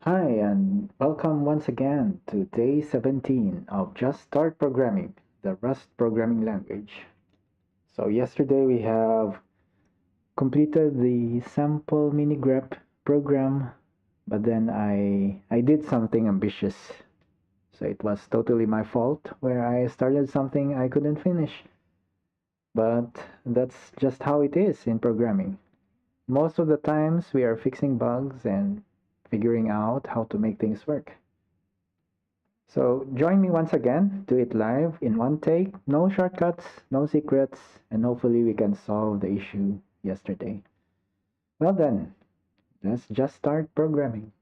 Hi, and welcome once again to day 17 of Just Start Programming, the Rust programming language. So, yesterday we have completed the sample mini grep program, but then I did something ambitious. So, it was totally my fault where I started something I couldn't finish. But that's just how it is in programming. Most of the times we are fixing bugs and figuring out how to make things work. So join me once again, do it live in one take, no shortcuts, no secrets, and hopefully we can solve the issue yesterday. Well then, let's just start programming.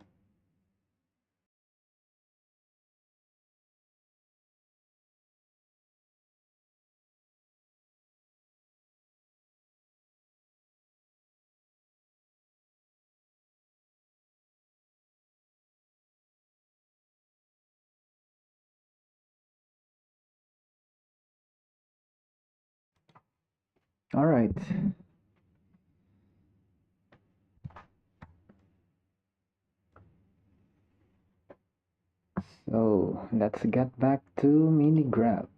All right. So let's get back to mini grab.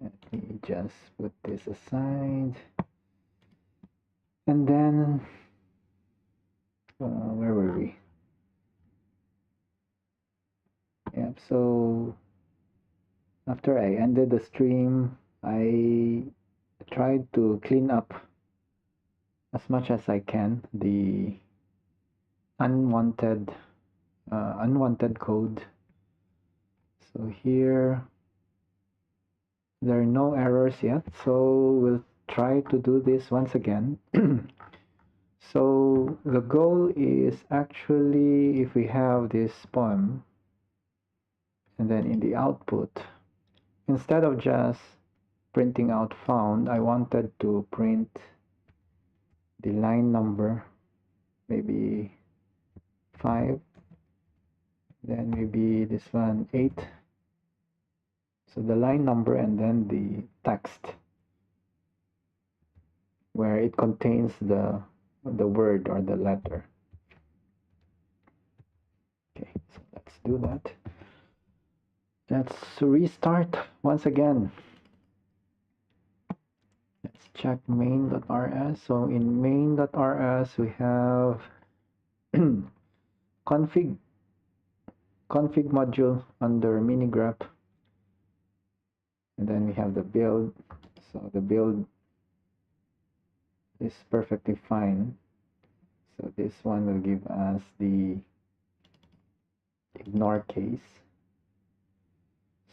Let me just put this aside. And then, where were we? Yep, so after I ended the stream, I tried to clean up as much as I can the unwanted unwanted code. So here there are no errors yet, so we'll try to do this once again. So the goal is actually, if we have this poem and then in the output, instead of just printing out found, I wanted to print the line number, maybe 5, then maybe this one 8. So the line number and then the text where it contains the word or the letter. Okay, so let's do that. Let's restart once again. Let's check main.rs. So in main.rs we have config module under minigrep, and then we have the build. So the build is perfectly fine. So this one will give us the ignore case,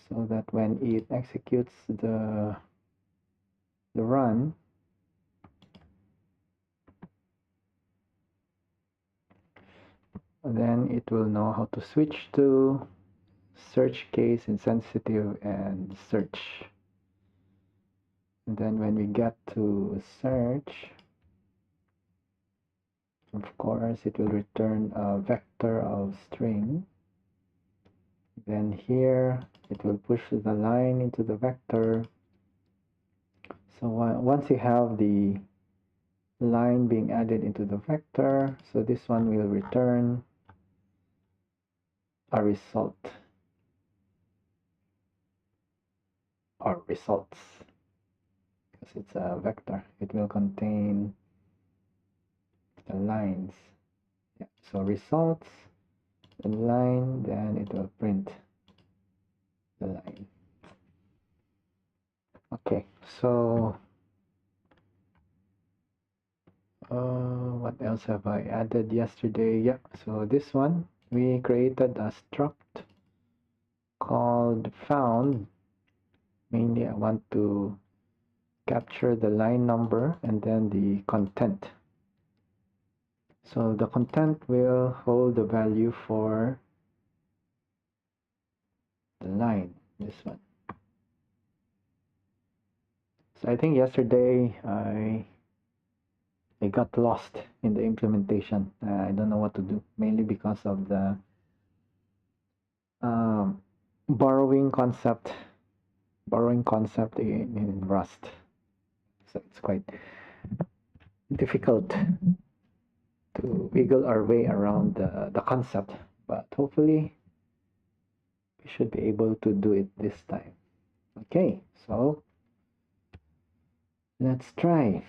so that when it executes the run, then it will know how to switch to search case insensitive and search. And then when we get to search, of course it will return a vector of string. Then here it will push the line into the vector. So once you have the line being added into the vector, so this one will return a result or results, because it's a vector. It will contain the lines. Yeah, so results, the line, then it will print the line. Okay, so what else have I added yesterday? Yeah, so this one we created a struct called found. Mainly I want to capture the line number and then the content. So the content will hold the value for the line, this one. So I think yesterday I got lost in the implementation. I don't know what to do, mainly because of the borrowing concept in Rust. So it's quite difficult. to wiggle our way around the concept, but hopefully we should be able to do it this time. Okay, so let's try.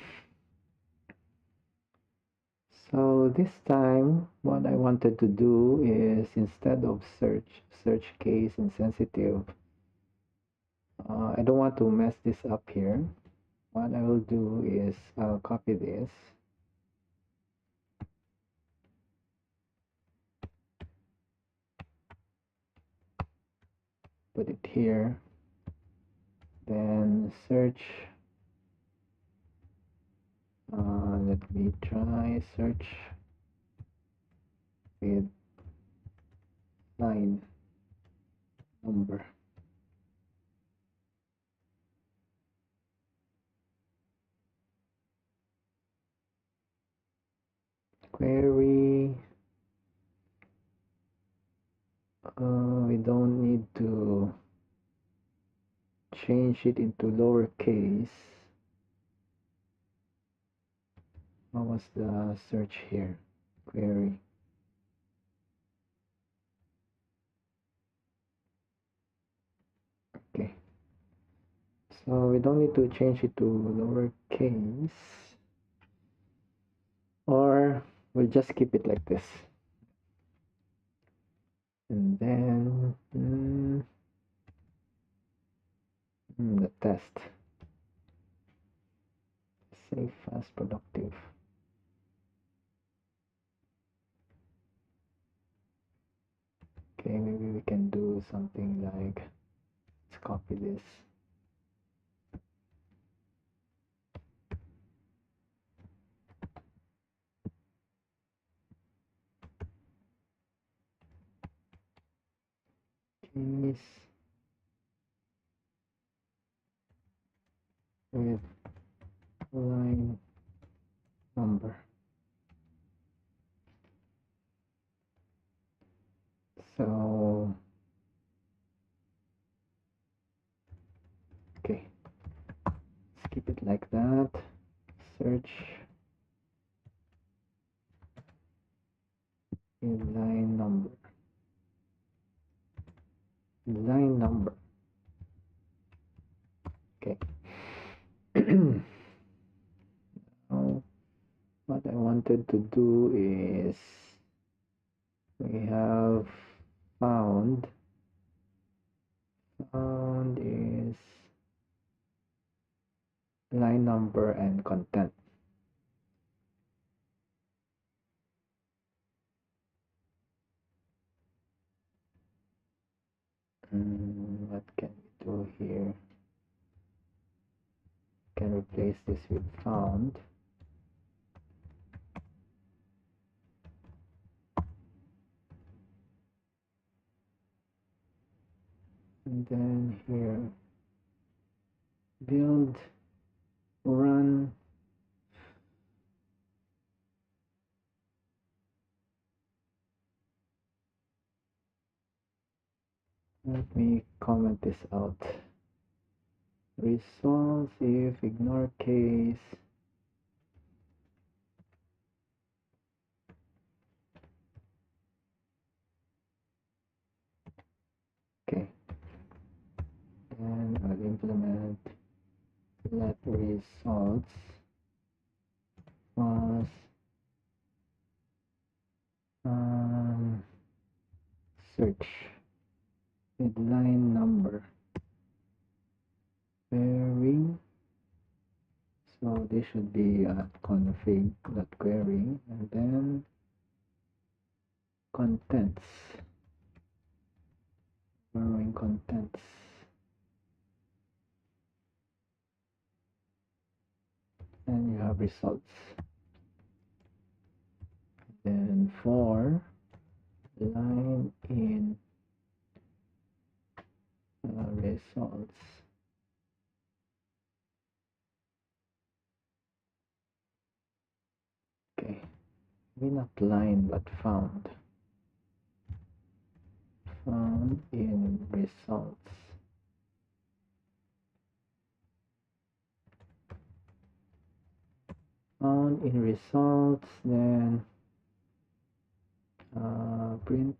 So this time, what I wanted to do is, instead of search case insensitive, I don't want to mess this up here. What I will do is I'll copy this, put it here, then search. Let me try search with line number. Query. We don't need to change it into lowercase. What was the search here? Query. Okay. So we don't need to change it to lowercase, or we'll just keep it like this. And then the test. Safe, fast, productive. Okay, maybe we can do something like, let's copy this. Case with line number. So, okay, let's keep it like that. Search with line number. Line number. Okay. Now, what I wanted to do is, we have found is line number and content. What can we do here? Can replace this with found. And then here, build, run. Let me comment this out. Results if ignore case. Okay. And I'll implement let results was search with line number query. So this should be config.query, and then contents, borrowing contents, and you have results. Then for line in results, okay, maybe not line but found in results. Found in results, then print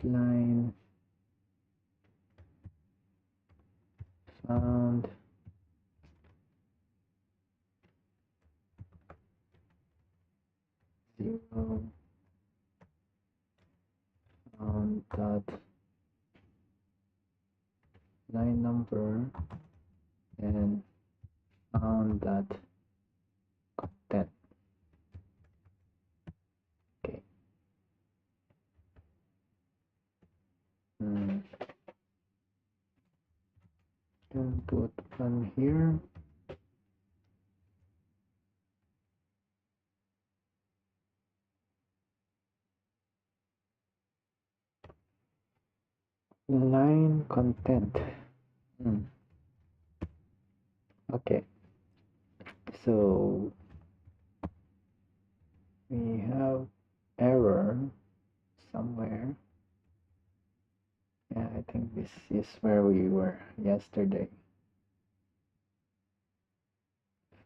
line found zero found dot line number and found dot content. Okay. Can put one here. Line content. Okay, so we have error somewhere. Yeah, I think this is where we were yesterday.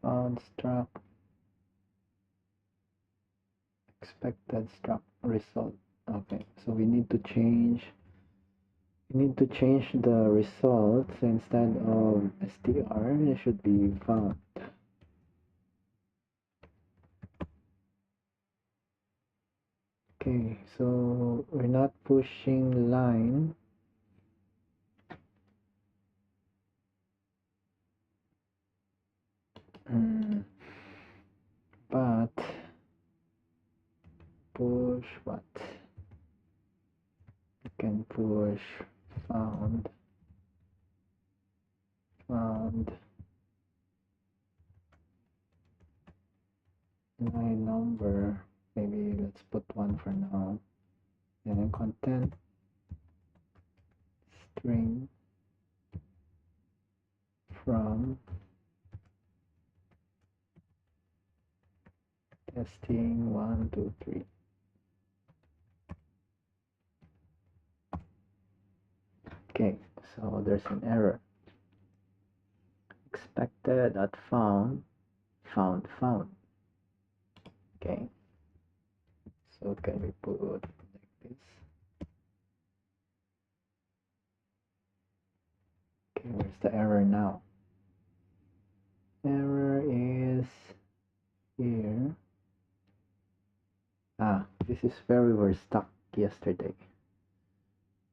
Found struct expected struct result. Okay, so we need to change the results. Instead of str, it should be found. Okay, so we're not pushing line. But push what? We can push found line number. Maybe let's put one for now. And then content string from testing 1, 2, 3. Okay, so there's an error. Expected at found. Okay, so can we put like this? Okay, where's the error now? Error is here. This is where we were stuck yesterday.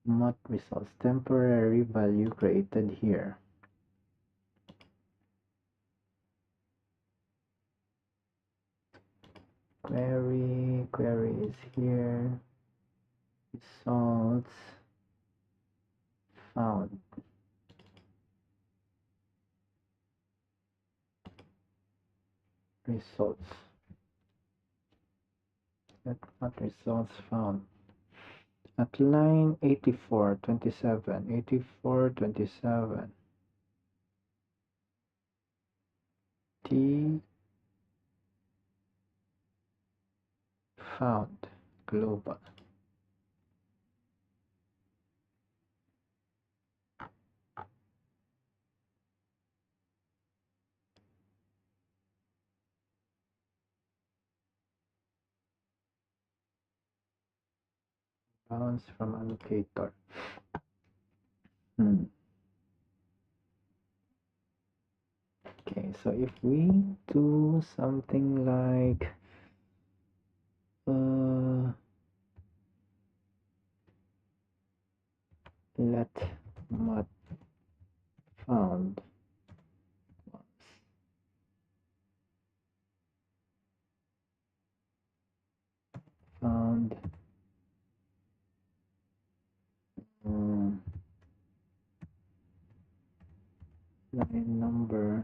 Not results. Temporary value created here. Query is here. Results found. Results. Not results found. At line 84, 27, 84, 27. T found global. Bounce from allocator. Okay, so if we do something like let mod found found line number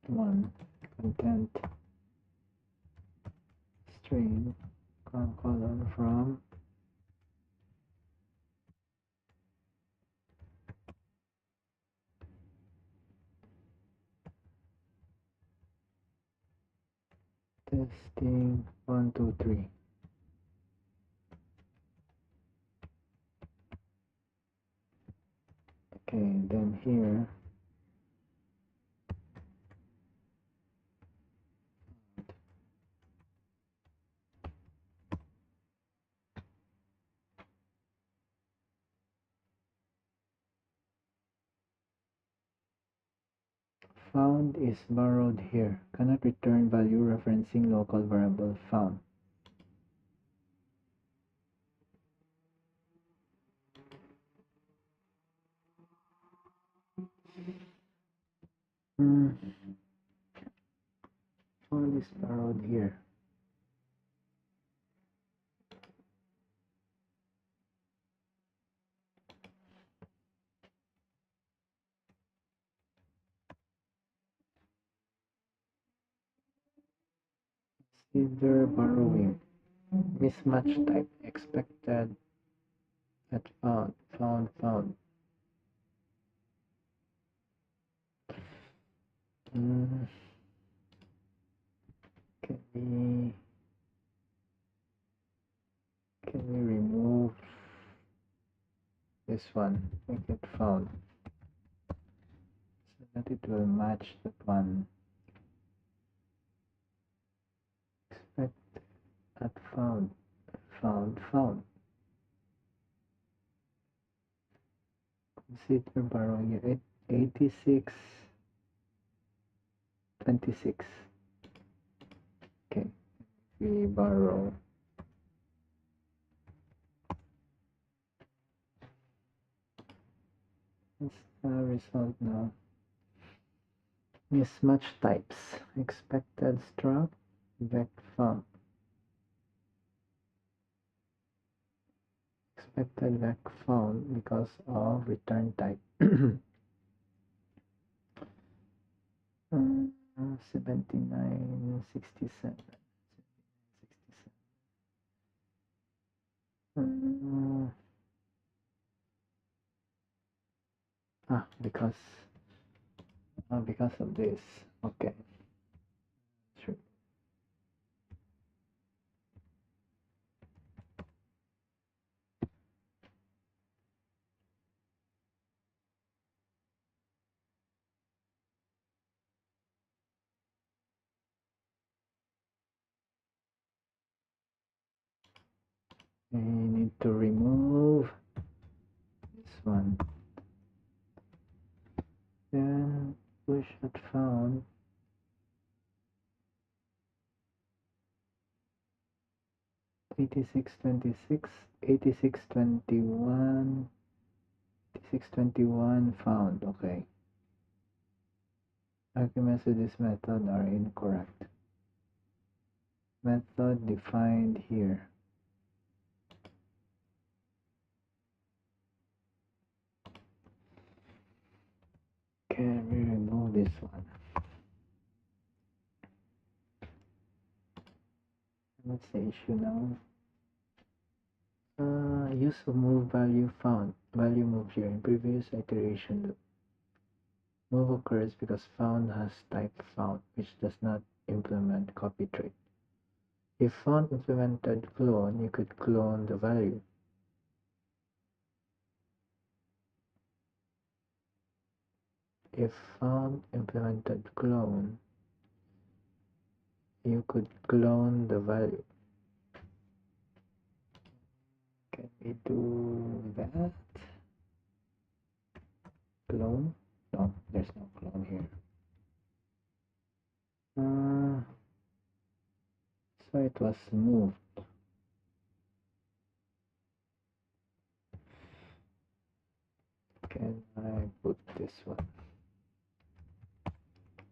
1 content string colon from testing 1, 2, 3. Okay, then here Found is borrowed here. Cannot return value referencing local variable found. Found is borrowed here. Either borrowing. Mismatch type expected at found. Mm, can we remove this one? Make it found so that it will match that one. Expect at found. Consider borrowing it 86 26. Okay, we borrow what's the result now? Mismatch types expected struct vec found. Expected vec found because of return type. 7967. Because of this. Okay. Sure. We need to remove this one. Then push at found. Eighty-six 26, 86 21, 86 21 found. Okay. Arguments to this method are incorrect. Method defined here. Can we remove this one? What's the issue now? Use of move value found. Value move here in previous iteration loop. Move occurs because found has type found, which does not implement copy trait. If found implemented clone, you could clone the value. If found implemented clone, you could clone the value. Can we do that? Clone? No, there's no clone here. So it was moved. Can I put this one?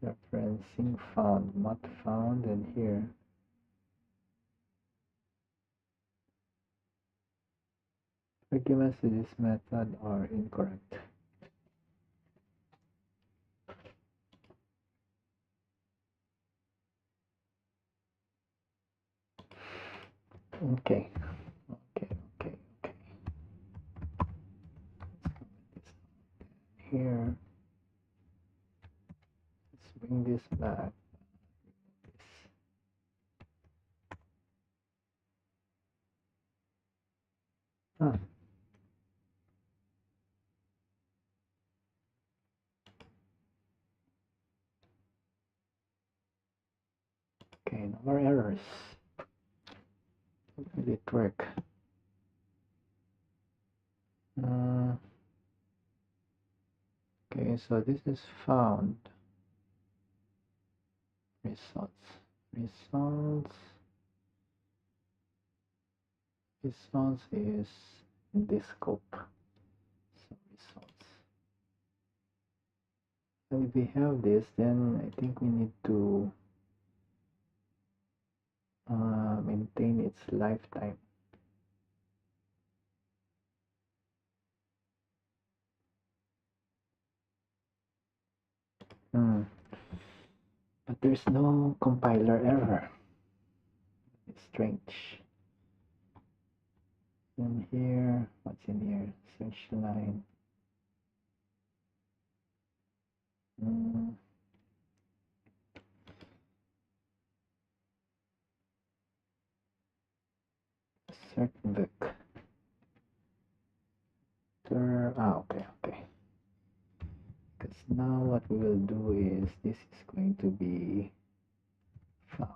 Referencing found, not found, and here. Arguments to this method are incorrect. Okay. Here, let's bring this back. Ah. Okay, no more errors. How did it work? Okay, so this is found. results results is in this scope. So results. So if we have this, then I think we need to maintain its lifetime. But there's no compiler error. It's strange. And here, what's in here? Search line. Search vec. Okay. Because now what we will do is this is going to be found.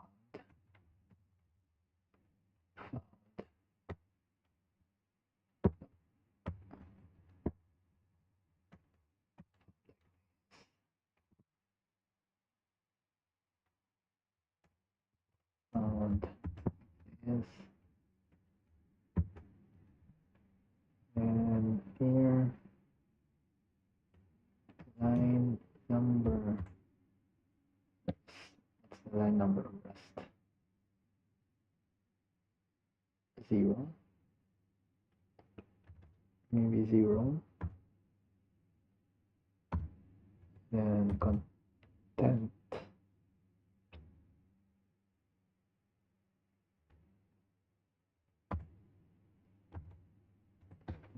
Found is, and here line number. What's the line number of rest? 0. Maybe 0. Then content.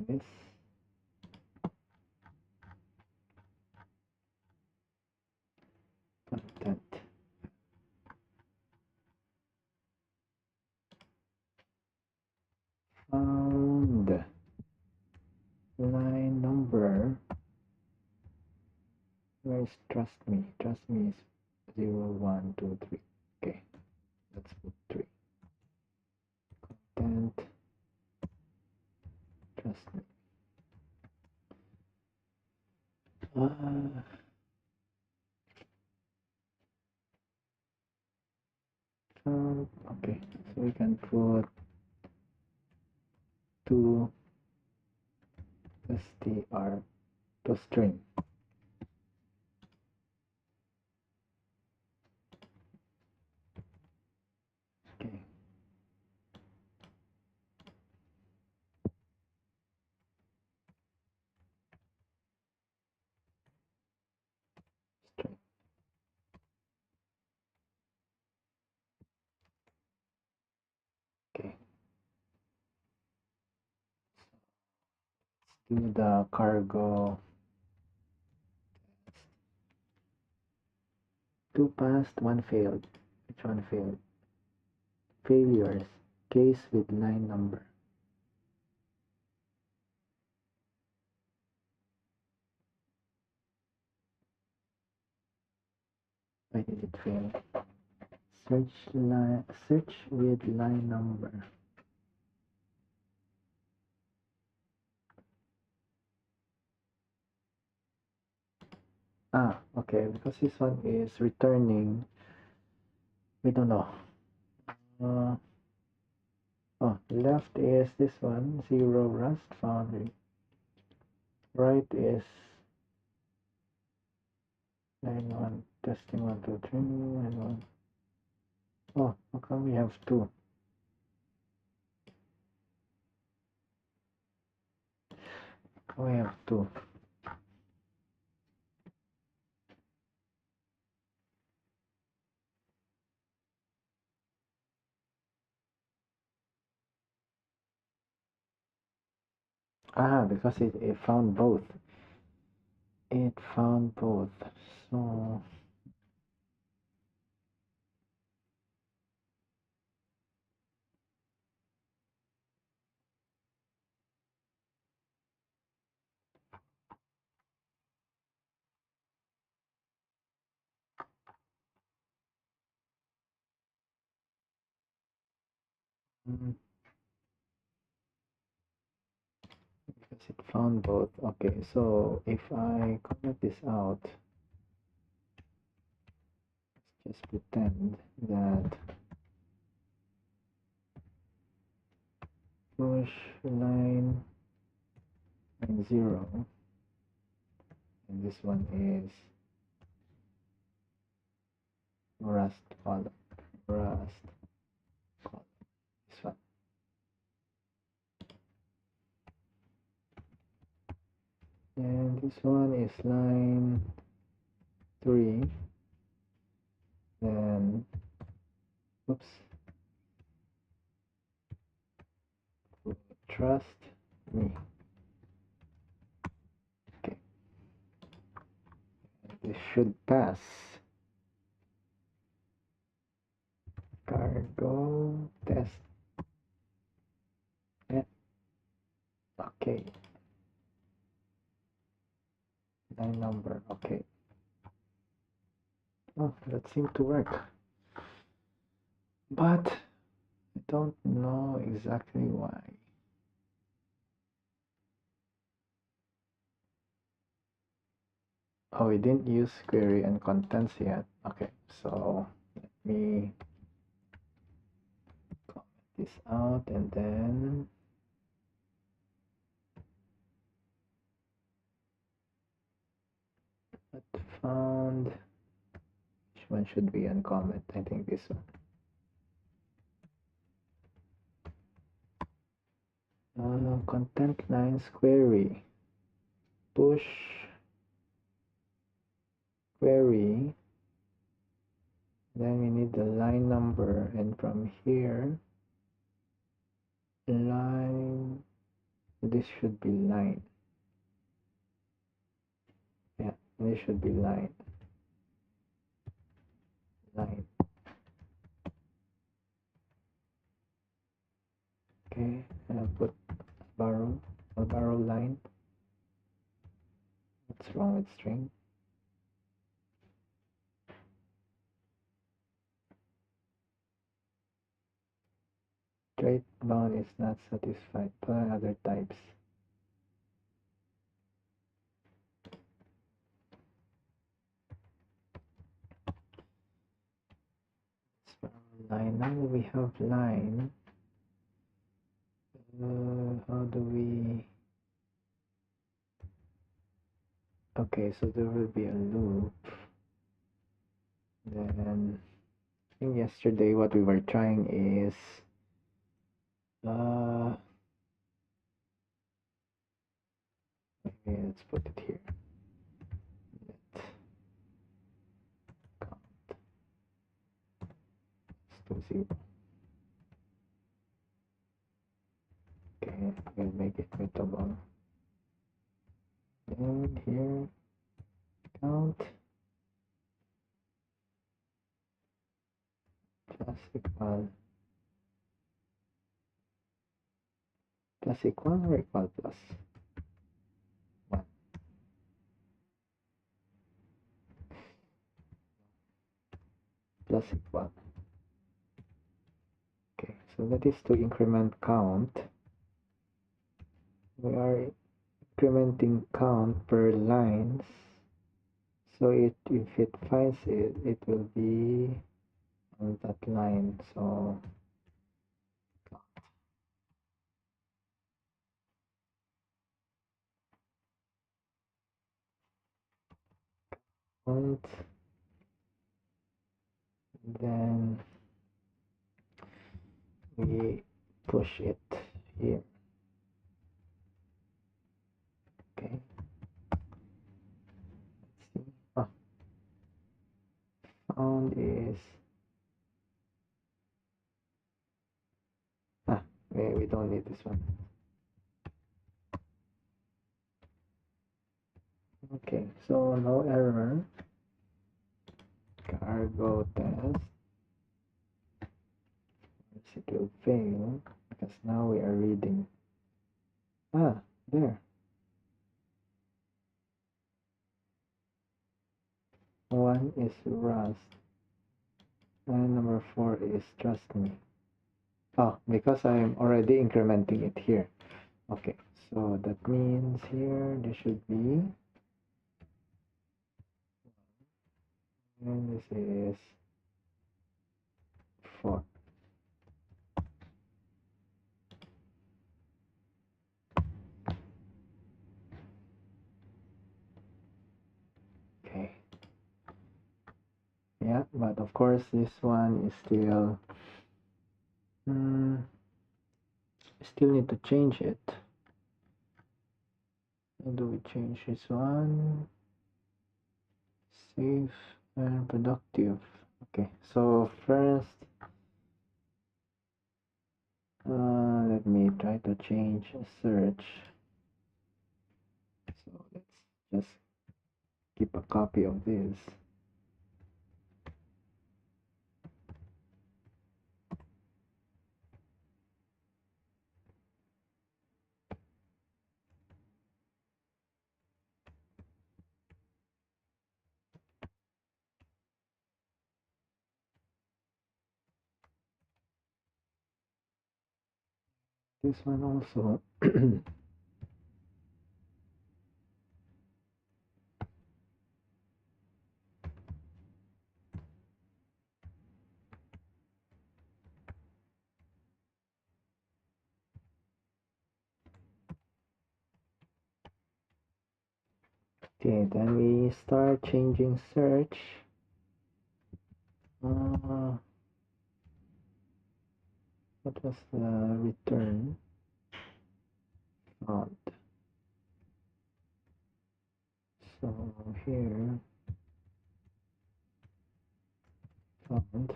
This content. Found line number. Where is trust me? Trust me is 0, 1, 2, 3. Okay, let's put 3. Content. Trust me. Okay, so we can put to str to string. Okay. String. Okay. Let's do the cargo. 2 passed, 1 failed. Which one failed? Failures. Case with line number. Why did it fail? Search with line number. Okay, because this one is returning. We don't know. Left is this one, 0 rust found. Right is line 1, testing 1, 2, 3, and 1. Oh, how come we have 2? We have 2. Because it found both. It found both. So because it found both. Okay, so if I comment this out, just pretend that push line 0, and this one is rust column, this one. And this one is line 3, then oops, trust me. Okay, this should pass. Cargo test. Yeah. Okay. Line number. Okay. Oh, that seemed to work. But I don't know exactly why. Oh, we didn't use query and contents yet. Okay, so let me comment this out and then not found. Which one should be uncomment? I think this one. Content lines query. Push query. Then we need the line number, and from here, line, this should be line. Yeah, this should be line. Okay, I'll put a borrow line. What's wrong with string? Straight bound is not satisfied by other types. Line. Now that we have line, how do we? Okay, so there will be a loop. Then I think yesterday what we were trying is maybe let's put it here. Let count to 0. Okay, we'll make it mutable. And here count plus equal or equal plus 1. Plus equal. Okay, so that is to increment count. We are incrementing count per lines. So if it finds it, it will be on that line. So count, then we push it here. Okay. Let's see. Oh. Found is we don't need this one. Okay, so no error. Cargo test. It will fail because now we are reading. There. 1 is rust, and number 4 is trust me. Oh, because I'm already incrementing it here. Okay, so that means here there should be, and this is 4. Okay. Yeah, but of course this one is still still need to change it. How do we change this one? Safe and productive. Okay, so first let me try to change search. So let's just keep a copy of this. This one also. Okay, then we start changing search. What was the return font? So here, font,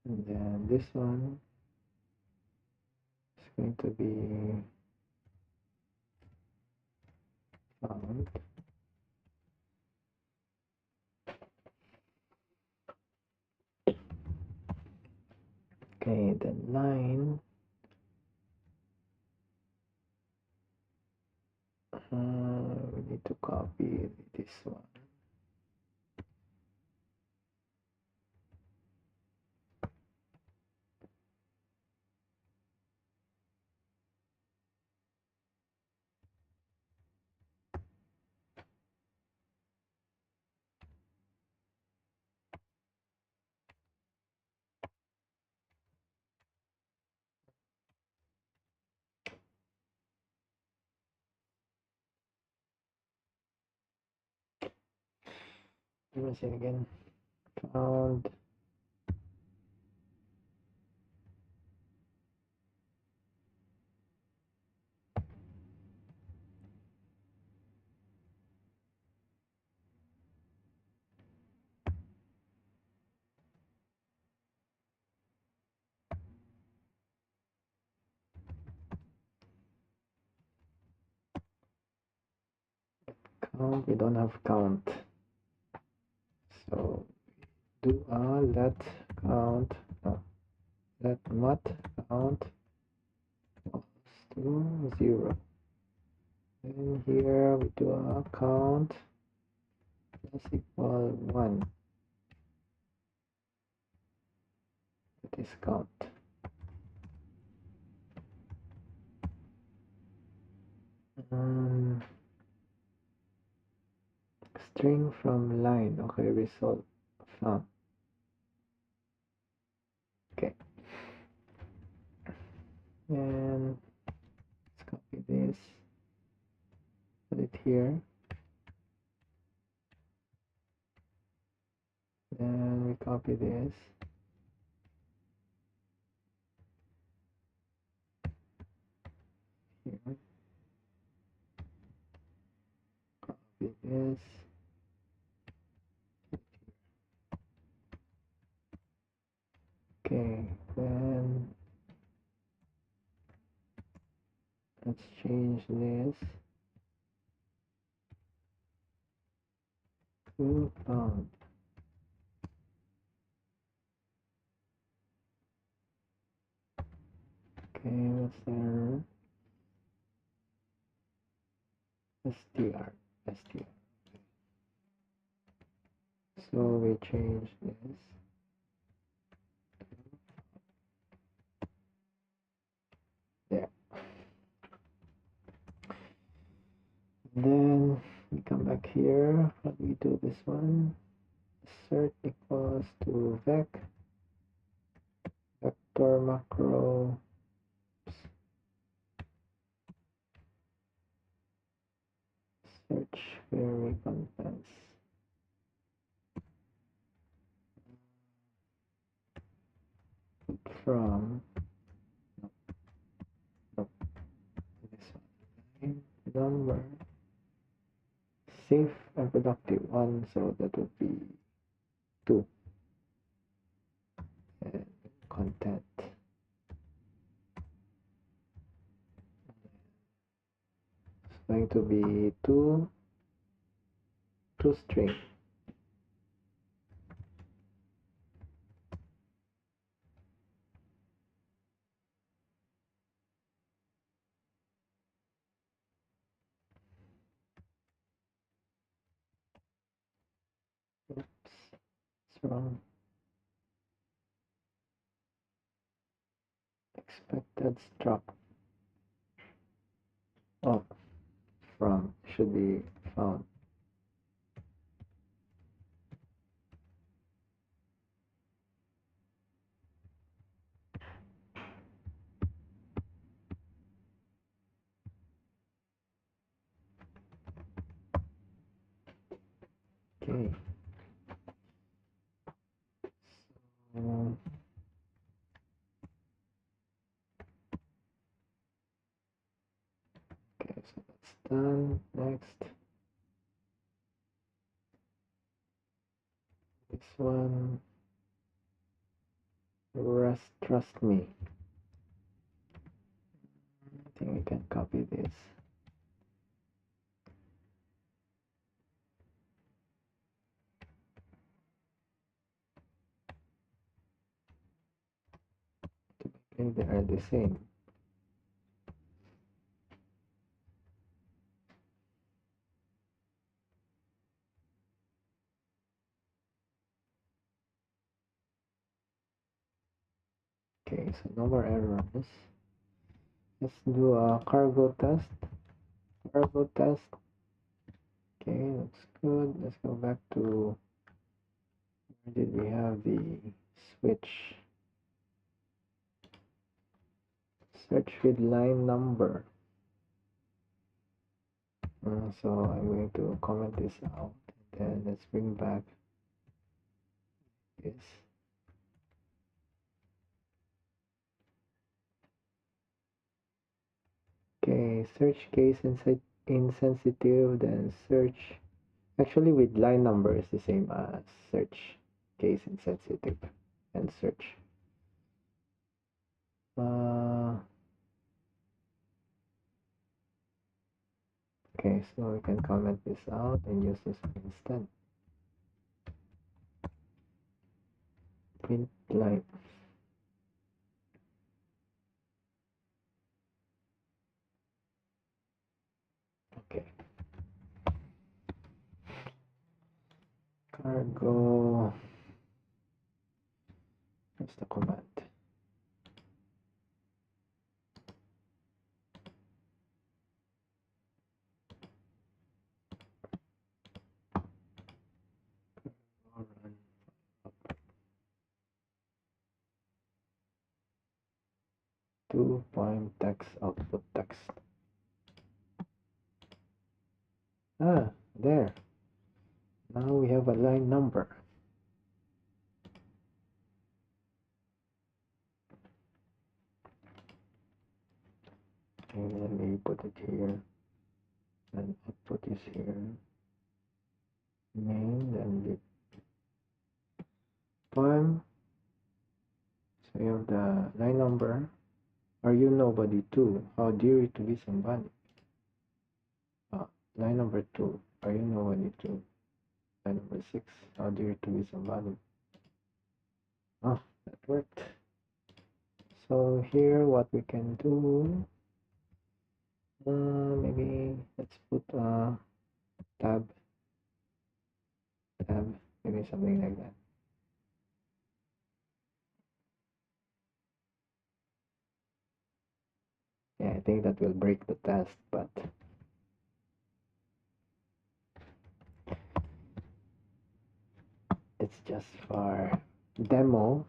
and then this one is going to be font. Okay, then line. We need to copy this one. Let me see again. Found. Count. We don't have count. So do a let count. No, let mat count equals to 0. And here we do a count plus equal 1. That is count. String from line. Okay, result found. Okay. And let's copy this. Put it here. Then we copy this. Here. Copy this. Okay, then let's change this to found. Okay, what's there? str. So we change this. There. Then we come back here. How do we do this one? insert equals to vector macro search query contents from no, this one number safe and productive one, so that would be 2, and content it's going to be two string. Oops, it's wrong. Expected struct from should be found. Okay. So okay, so that's done. Next, this one, trust me. I think we can copy this. Okay, they are the same. Okay, so no more errors. Let's do a cargo test. Okay, looks good. Let's go back to where did we have the switch? Search with line number. So I'm going to comment this out, and then let's bring back this. Okay, search case insensitive, then search. Actually, with line number is the same as search case insensitive and search. Okay, so we can comment this out and use this instead. Print line. Okay. Cargo. That's the command. Run up. 2 point text output text. There. Now we have a line number. And let me put it here. And output is here. Main, then the poem. So you have the line number. Are you nobody too? How dear it to be somebody? Line number 2. Are you nobody too? Line number 6. How dear it to be somebody? Oh, that worked. So here what we can do, maybe let's put a tab, maybe something like that. Yeah, I think that will break the test, but it's just for demo.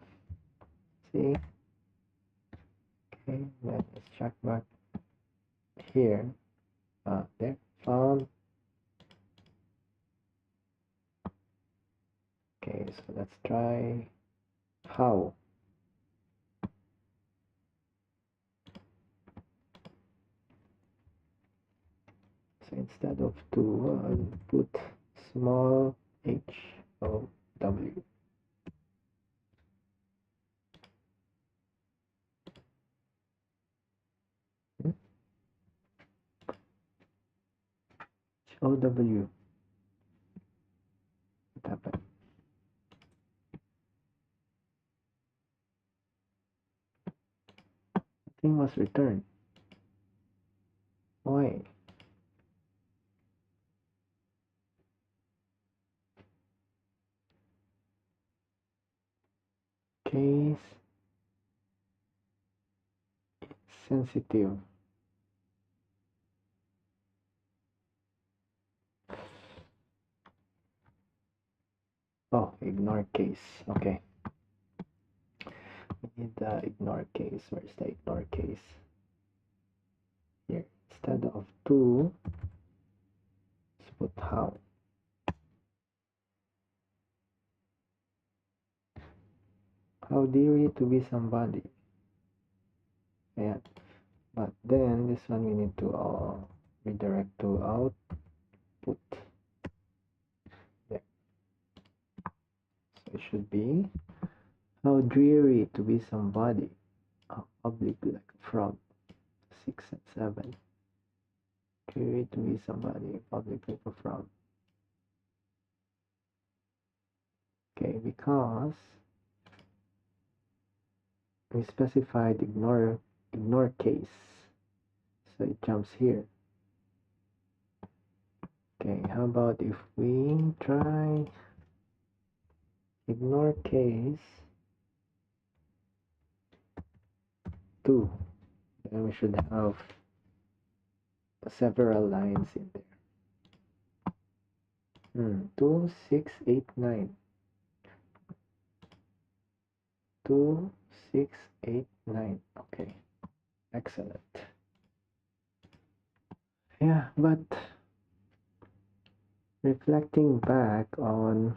See? Okay, let's check back here. There, found. Okay, so let's try how. So instead of 2, I'll put small h o w. H o w. What happened? Nothing was returned. Why? Case sensitive. Oh, ignore case. Okay. We need the ignore case. Where's the ignore case? Here. Instead of 2, let's put how. How dare you to be somebody? Yeah. But then this one we need to redirect to output. There. So it should be how dreary to be somebody. Public like a frog. 6 and 7. Dreary to be somebody. Public like a frog. Okay, because we specified ignore case, so it jumps here. Okay, how about if we try ignore case 2, then we should have several lines in there. 2, 6, 8, 9. 2, 6, 8, 9. Okay, excellent. Yeah, but reflecting back on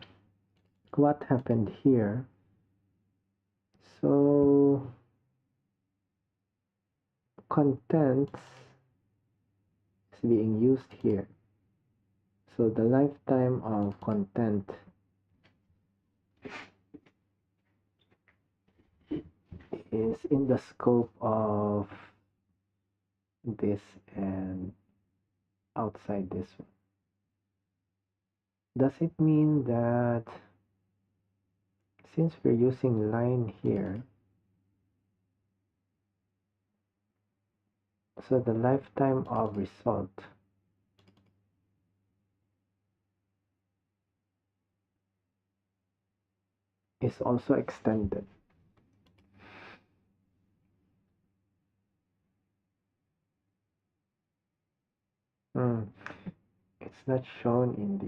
what happened here, so contents is being used here. So the lifetime of content is in the scope of this and outside this one. Does it mean that since we're using line here, so the lifetime of result is also extended? It's not shown in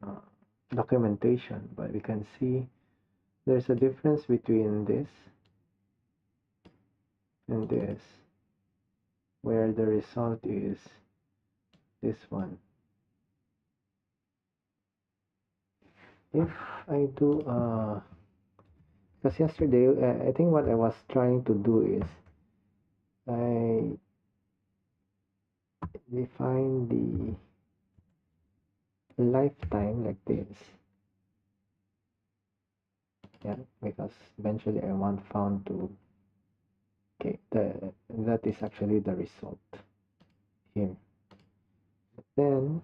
the documentation, but we can see there's a difference between this and this, where the result is this one. If I do because yesterday I think what I was trying to do is I define the lifetime like this. Yeah, because eventually I want found to, okay, that is actually the result here. Then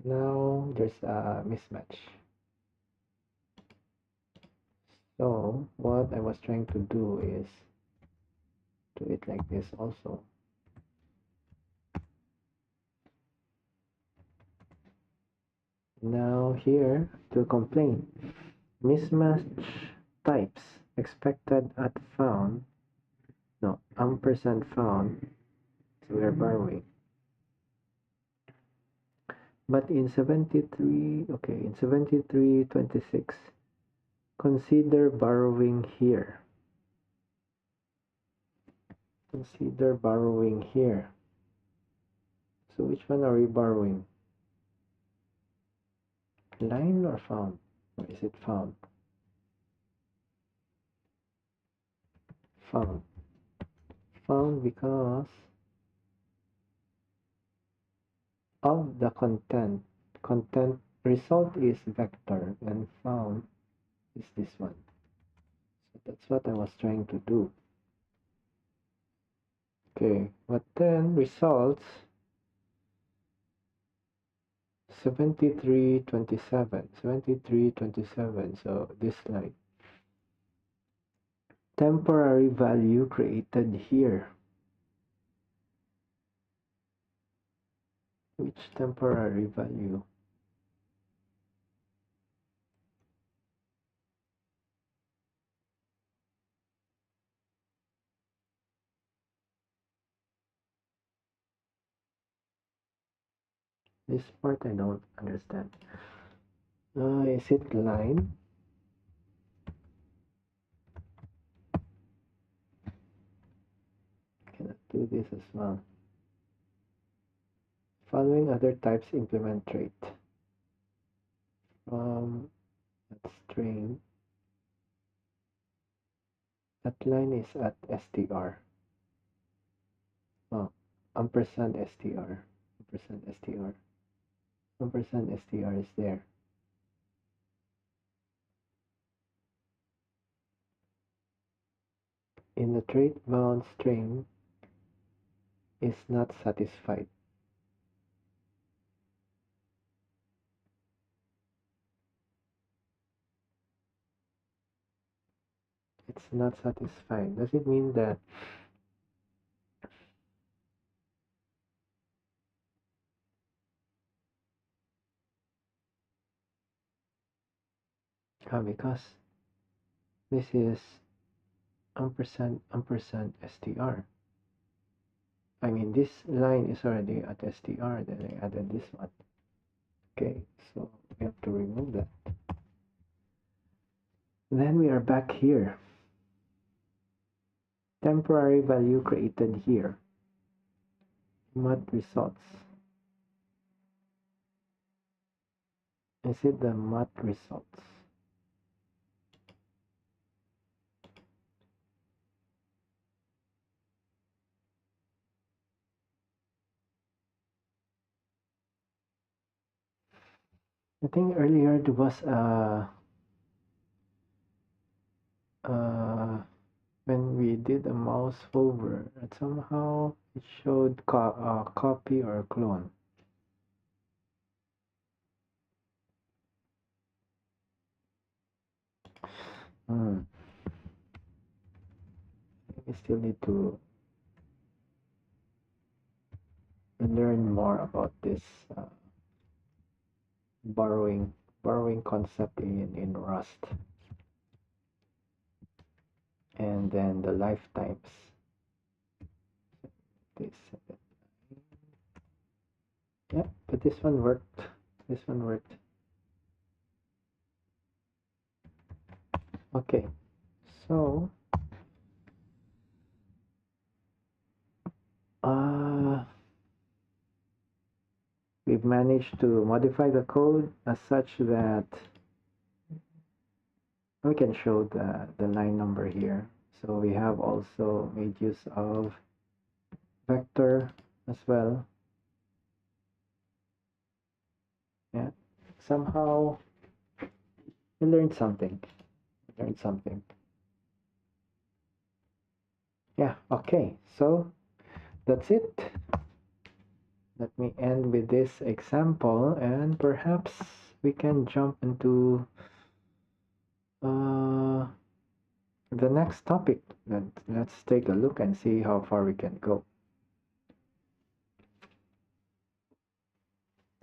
now there's a mismatch. So what I was trying to do is do it like this also. Now here to complain, mismatch types expected at found, no, ampersand found, so we are borrowing. But in 73, okay, in 73:26, consider borrowing here. Consider borrowing here. So which one are we borrowing? Line or found? Or is it found? Found. Found because of the content. Content result is vector and found is this one. So that's what I was trying to do. Okay, but then results 73:27, 73:27. So this line. Temporary value created here. Which temporary value? This part I don't understand. Is it line? Cannot do this as well. Following other types implement trait. From that string. That line is at str. Oh, ampersand str. Ampersand str. Ampersand str is there. In the trait bound string is not satisfied. It's not satisfied. Does it mean that because this is ampersand str. I mean, this line is already at str, then I added this one. Okay, so we have to remove that. Then we are back here. Temporary value created here. Mud results. Is it the mud results? I think earlier there was when we did a mouse over, somehow it showed copy or clone. We still need to learn more about this borrowing concept in Rust, and then the lifetimes. This, yeah, but this one worked. This one worked. Okay, so we've managed to modify the code as such that we can show the line number here. So we have also made use of vector as well. Yeah, somehow we learned something. Yeah, okay, so that's it. Let me end with this example, and perhaps we can jump into the next topic. Let's take a look and see how far we can go.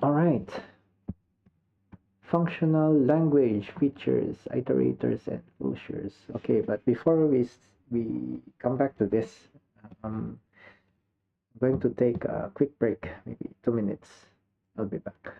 All right. Functional language features, iterators, and closures. Okay, but before we come back to this, I'm going to take a quick break, maybe 2 minutes. I'll be back.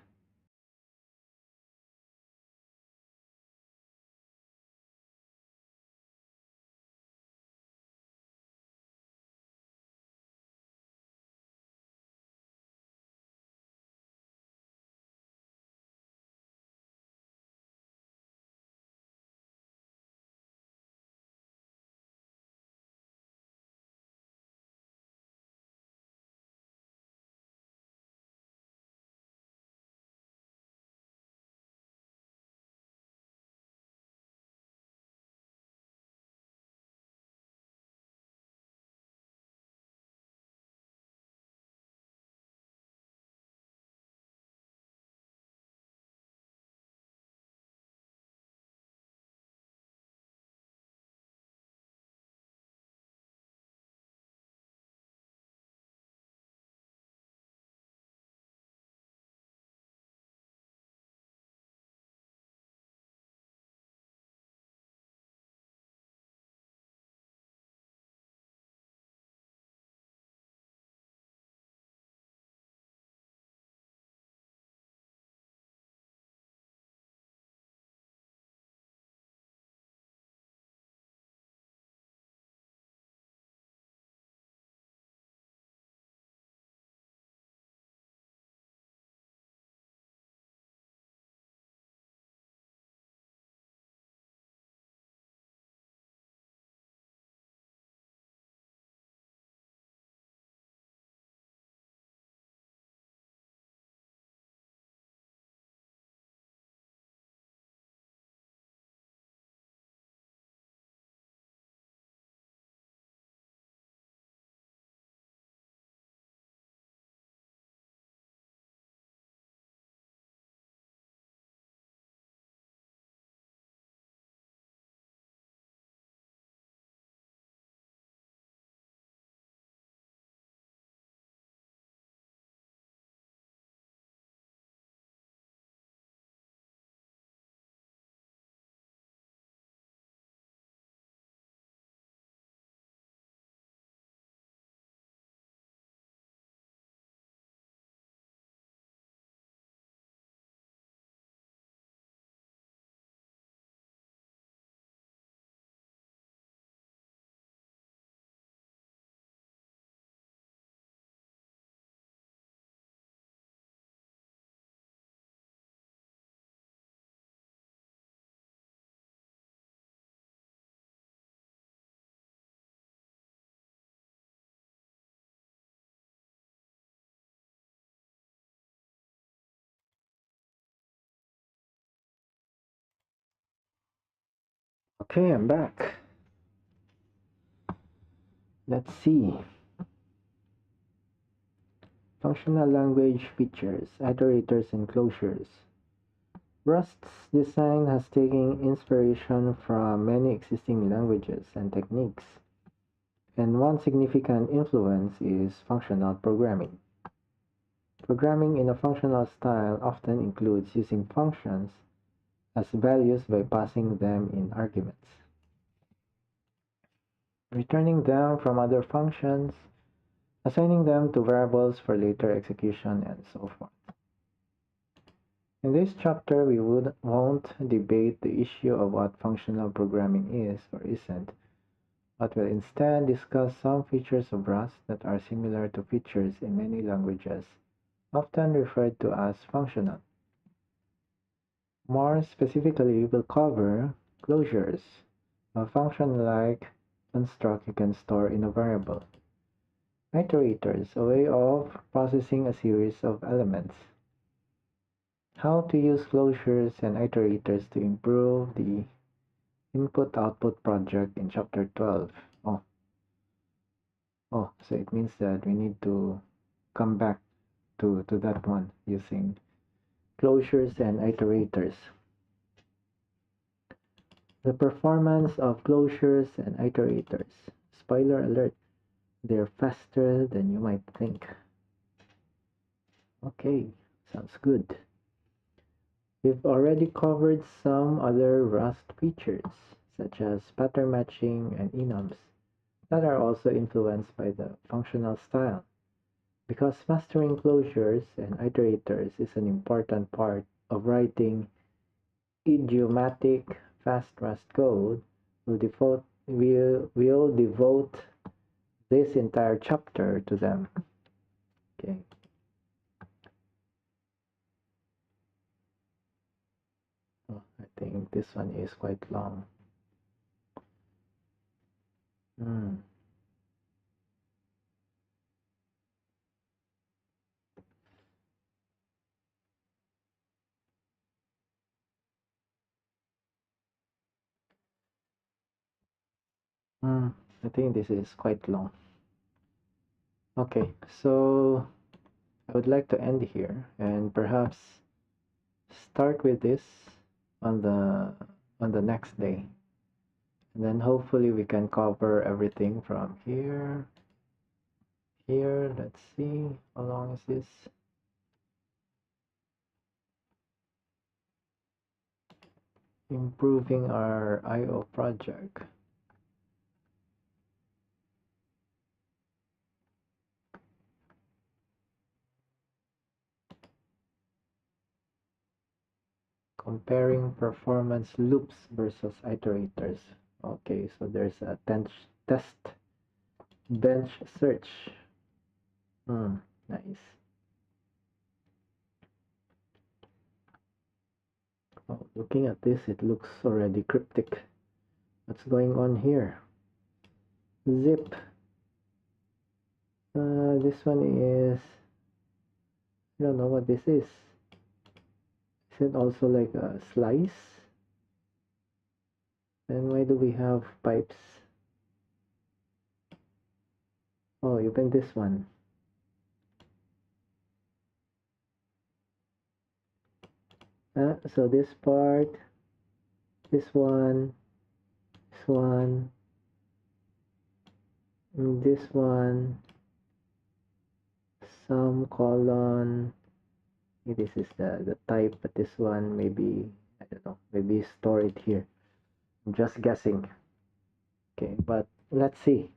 Okay, I'm back. Let's see. Functional language features, iterators, and closures. Rust's design has taken inspiration from many existing languages and techniques, and one significant influence is functional programming. Programming in a functional style often includes using functions as values by passing them in arguments, returning them from other functions, assigning them to variables for later execution, and so forth. In this chapter, we won't debate the issue of what functional programming is or isn't, but will instead discuss some features of Rust that are similar to features in many languages, often referred to as functional. More specifically, we'll cover closures, a function like construct you can store in a variable. Iterators, a way of processing a series of elements. How to use closures and iterators to improve the input-output project in chapter 12. So it means that we need to come back to that one using closures and iterators. The performance of closures and iterators. Spoiler alert, they're faster than you might think. Okay, sounds good. We've already covered some other Rust features, such as pattern matching and enums, that are also influenced by the functional style. Because mastering closures and iterators is an important part of writing idiomatic, fast Rust code, we'll devote this entire chapter to them. Okay. I think this one is quite long. I think this is quite long. Okay, so I would like to end here and perhaps start with this on the next day. And then hopefully we can cover everything from here. Let's see, how long is this? Improving our IO project. Comparing performance loops versus iterators. Okay, so there's a test bench search. Nice. Oh, looking at this, it looks already cryptic. What's going on here? Zip. This one is, I don't know what this is. Is it also like a slice? Then why do we have pipes? Oh, even this one. So this part, this one, this one, some colon. Maybe this is the type, but this one maybe, I don't know, maybe store it here. I'm just guessing. Okay, but let's see.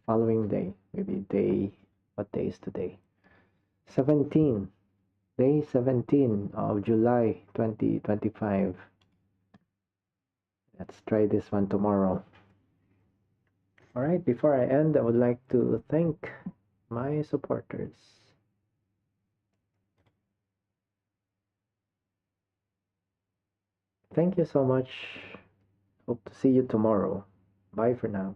Following day, maybe what day is today? 17. Day 17 of July 2025. Let's try this one tomorrow. Alright, before I end, I would like to thank my supporters. Thank you so much. Hope to see you tomorrow. Bye for now.